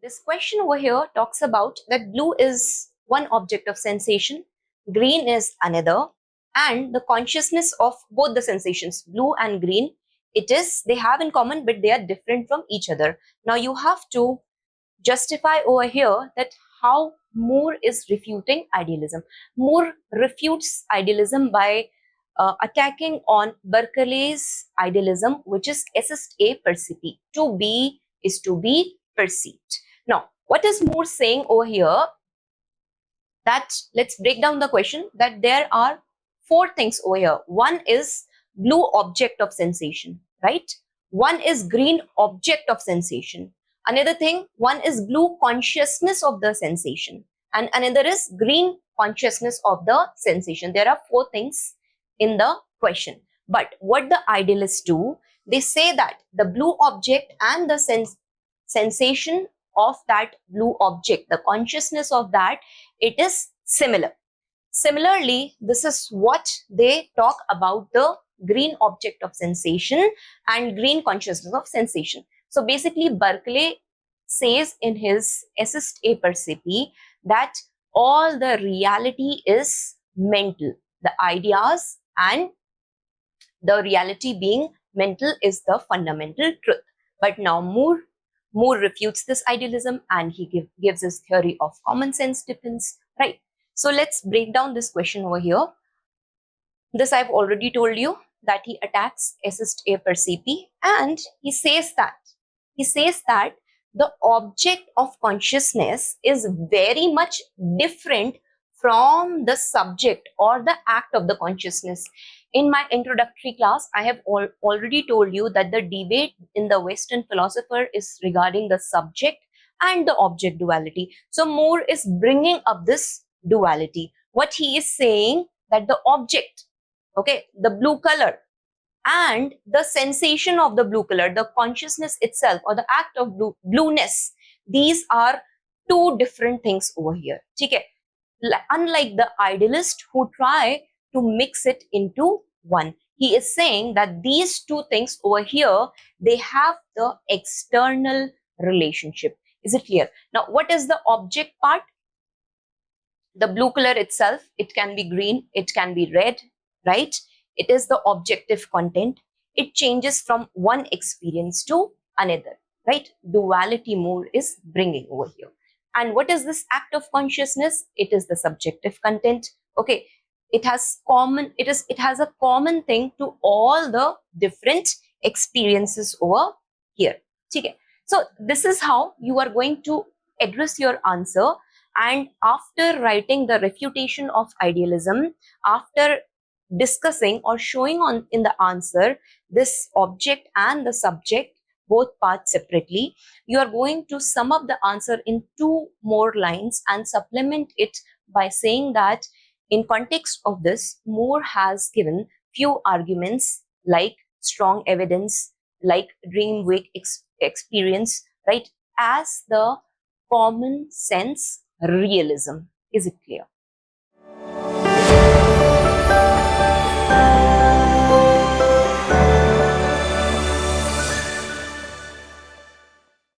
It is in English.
This question over here talks about that blue is one object of sensation, green is another, and the consciousness of both the sensations, blue and green, they have in common, but they are different from each other. Now you have to justify over here that how Moore is refuting idealism. Moore refutes idealism by attacking on Berkeley's idealism, which is Esse Percipi. To be is to be perceived. Now, what is Moore saying over here? That let's break down the question, that there are four things over here. One is blue object of sensation, right? One is green object of sensation. Another thing, one is blue consciousness of the sensation, and another is green consciousness of the sensation. There are four things in the question. But what the idealists do, they say that the blue object and the sensation of that blue object, the consciousness of that, it is similar. Similarly, this is what they talk about the green object of sensation and green consciousness of sensation. So basically, Berkeley says in his Esse Percipi that all the reality is mental. The ideas and the reality being mental is the fundamental truth. But now Moore refutes this idealism, and he gives his theory of common sense depends, right? So let's break down this question over here. This I've already told you, that he attacks Esse Percipi, and he says that the object of consciousness is very much different from the subject or the act of the consciousness. In my introductory class, I have already told you that the debate in the Western philosopher is regarding the subject and the object duality. So Moore is bringing up this duality. What he is saying, that the object, okay, the blue color, and the sensation of the blue color, the consciousness itself or the act of blueness, these are two different things over here. Okay? Unlike the idealist who try to mix it into one, he is saying that these two things over here, they have the external relationship. Is it clear? Now, what is the object part? The blue color itself, it can be green, it can be red, right? It is the objective content. It changes from one experience to another, right? Duality Moore is bringing over here. And what is this act of consciousness? It is the subjective content. Okay, it has a common thing to all the different experiences over here. Okay, so this is how you are going to address your answer. And after writing the refutation of idealism, after discussing or showing on in the answer this object and the subject, both parts separately, you are going to sum up the answer in two more lines and supplement it by saying that in context of this, Moore has given few arguments like strong evidence, like dream wake experience, right, as the common sense realism. Is it clear?